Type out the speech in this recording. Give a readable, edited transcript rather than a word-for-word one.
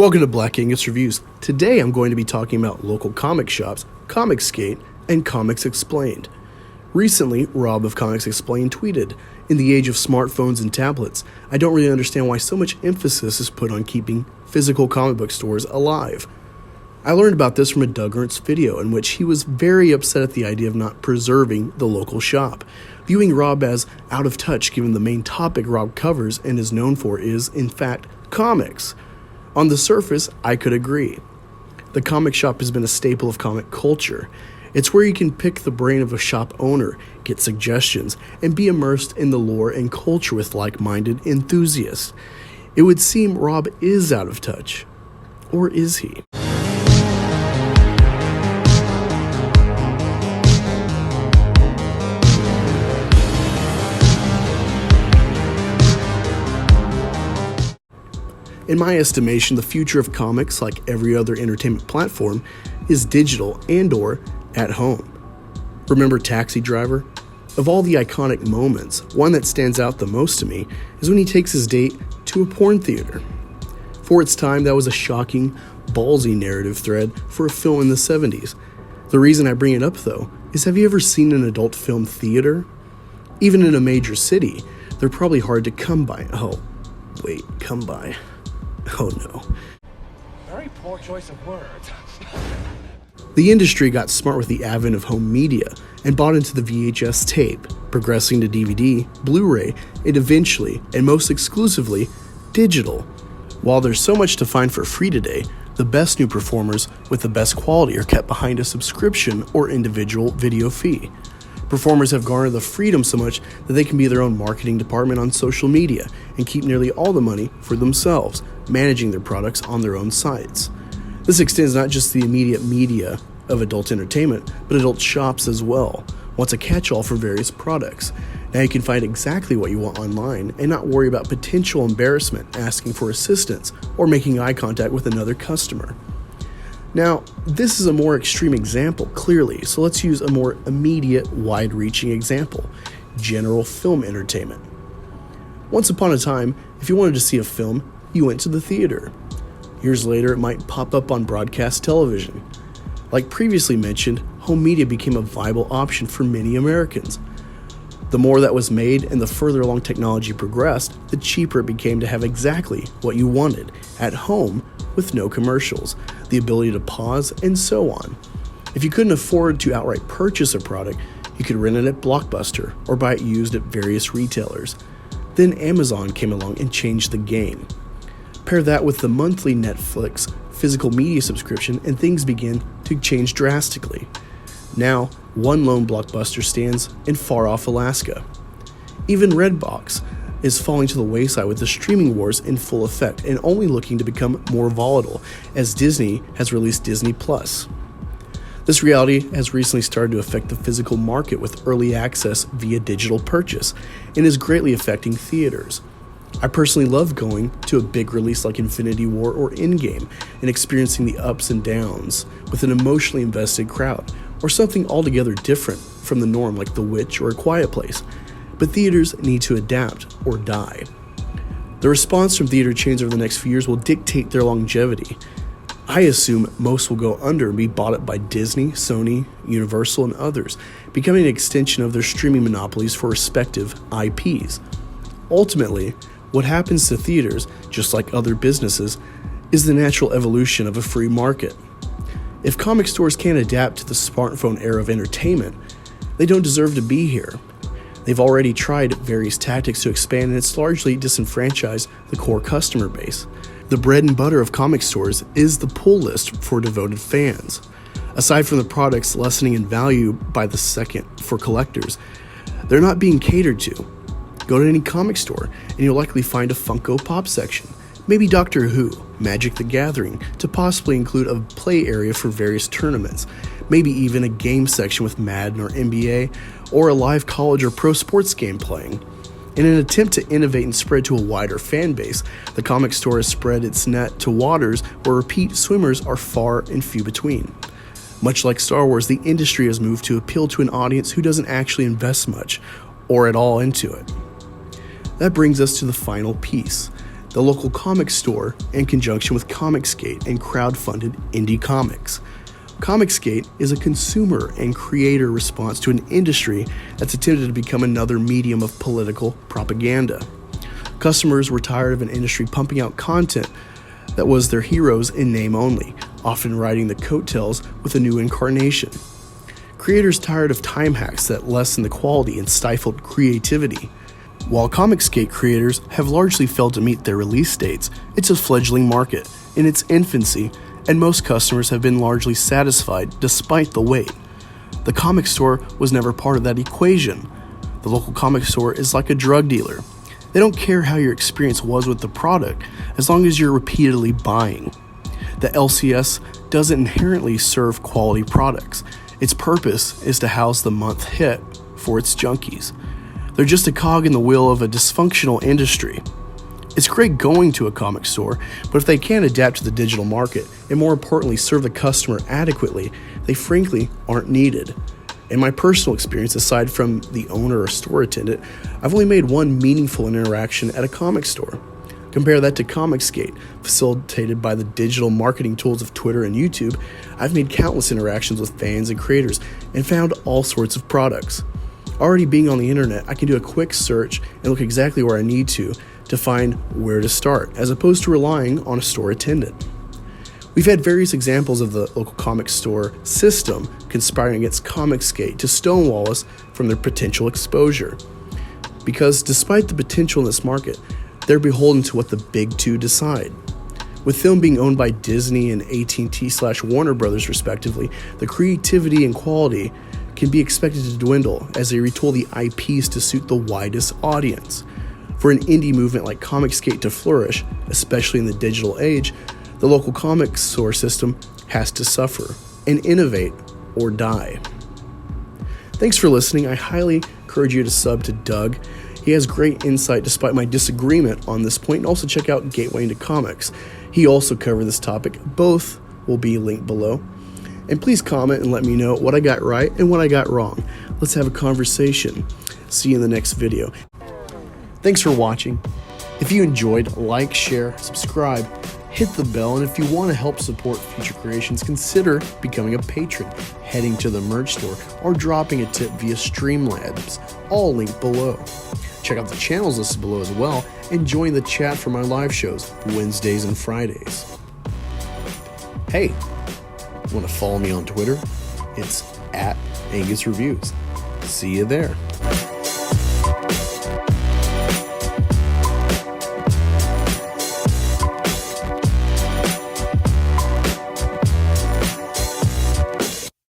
Welcome to Black Angus Reviews. Today I'm going to be talking about local comic shops, Comicsgate, and ComicsExplained. Recently, Rob of ComicsExplained tweeted, "In the age of smartphones and tablets, I don't really understand why so much emphasis is put on keeping physical comic book stores alive." I learned about this from a DOUG ERNST video in which he was very upset at the idea of not preserving the local shop, viewing Rob as out of touch given the main topic Rob covers and is known for is, in fact, comics. On the surface, I could agree. The comic shop has been a staple of comic culture. It's where you can pick the brain of a shop owner, get suggestions, and be immersed in the lore and culture with like-minded enthusiasts. It would seem Rob is out of touch. Or is he? In my estimation, the future of comics, like every other entertainment platform, is digital and/or at home. Remember Taxi Driver? Of all the iconic moments, one that stands out the most to me is when he takes his date to a porn theater. For its time, that was a shocking, ballsy narrative thread for a film in the 70s. The reason I bring it up, though, is have you ever seen an adult film theater? Even in a major city, they're probably hard to come by. Come by. Oh no. Very poor choice of words. The industry got smart with the advent of home media and bought into the VHS tape, progressing to DVD, Blu-ray, and eventually, and most exclusively, digital. While there's so much to find for free today, the best new performers with the best quality are kept behind a subscription or individual video fee. Performers have garnered the freedom so much that they can be their own marketing department on social media and keep nearly all the money for themselves, managing their products on their own sites. This extends not just the immediate media of adult entertainment, but adult shops as well. Once a catch-all for various products. Now you can find exactly what you want online and not worry about potential embarrassment asking for assistance or making eye contact with another customer. Now, this is a more extreme example, clearly, so let's use a more immediate, wide-reaching example: general film entertainment. Once upon a time, if you wanted to see a film, you went to the theater. Years later, it might pop up on broadcast television. Like previously mentioned, home media became a viable option for many Americans. The more that was made and the further along technology progressed, the cheaper it became to have exactly what you wanted at home with no commercials, the ability to pause, and so on. If you couldn't afford to outright purchase a product, you could rent it at Blockbuster or buy it used at various retailers. Then Amazon came along and changed the game. Pair that with the monthly Netflix physical media subscription and things begin to change drastically. Now, one lone Blockbuster stands in far-off Alaska. Even Redbox is falling to the wayside with the streaming wars in full effect and only looking to become more volatile as Disney has released Disney+. This reality has recently started to affect the physical market with early access via digital purchase and is greatly affecting theaters. I personally love going to a big release like Infinity War or Endgame and experiencing the ups and downs with an emotionally invested crowd, or something altogether different from the norm like The Witch or A Quiet Place. But theaters need to adapt or die. The response from theater chains over the next few years will dictate their longevity. I assume most will go under and be bought up by Disney, Sony, Universal, and others, becoming an extension of their streaming monopolies for respective IPs. Ultimately, what happens to theaters, just like other businesses, is the natural evolution of a free market. If comic stores can't adapt to the smartphone era of entertainment, they don't deserve to be here. They've already tried various tactics to expand, and it's largely disenfranchised the core customer base. The bread and butter of comic stores is the pull list for devoted fans. Aside from the products lessening in value by the second for collectors, they're not being catered to. Go to any comic store, and you'll likely find a Funko Pop section, maybe Doctor Who, Magic the Gathering, to possibly include a play area for various tournaments, maybe even a game section with Madden or NBA, or a live college or pro sports game playing. In an attempt to innovate and spread to a wider fan base, the comic store has spread its net to waters where repeat swimmers are far and few between. Much like Star Wars, the industry has moved to appeal to an audience who doesn't actually invest much or at all into it. That brings us to the final piece, the local comic store, in conjunction with Comicsgate and crowd-funded indie comics. Comicsgate is a consumer and creator response to an industry that's attempted to become another medium of political propaganda. Customers were tired of an industry pumping out content that was their heroes in name only, often riding the coattails with a new incarnation. Creators tired of time hacks that lessened the quality and stifled creativity. While Comicsgate creators have largely failed to meet their release dates, it's a fledgling market in its infancy, and most customers have been largely satisfied despite the wait. The comic store was never part of that equation. The local comic store is like a drug dealer. They don't care how your experience was with the product, as long as you're repeatedly buying. The LCS doesn't inherently serve quality products. Its purpose is to house the month hit for its junkies. They're just a cog in the wheel of a dysfunctional industry. It's great going to a comic store, but if they can't adapt to the digital market, and more importantly serve the customer adequately, they frankly aren't needed. In my personal experience, aside from the owner or store attendant, I've only made one meaningful interaction at a comic store. Compare that to Comicsgate, facilitated by the digital marketing tools of Twitter and YouTube. I've made countless interactions with fans and creators and found all sorts of products. Already being on the internet, I can do a quick search and look exactly where I need to find where to start, as opposed to relying on a store attendant. We've had various examples of the local comic store system conspiring against Comicsgate to stonewall us from their potential exposure. Because despite the potential in this market, they're beholden to what the big two decide. With film being owned by Disney and AT&T/Warner Brothers respectively, the creativity and quality can be expected to dwindle as they retool the IPs to suit the widest audience. For an indie movement like Comicsgate to flourish, especially in the digital age, the local comic store system has to suffer and innovate or die. Thanks for listening. I highly encourage you to sub to Doug. He has great insight despite my disagreement on this point, and also check out Gateway into Comics. He also covered this topic. Both will be linked below. And please comment and let me know what I got right and what I got wrong. Let's have a conversation. See you in the next video. Thanks for watching. If you enjoyed, like, share, subscribe, hit the bell, and if you want to help support future creations, consider becoming a patron, heading to the merch store, or dropping a tip via Streamlabs, all linked below. Check out the channels listed below as well, and join the chat for my live shows, Wednesdays and Fridays. Hey, want to follow me on Twitter? It's @AngusReviews. See you there.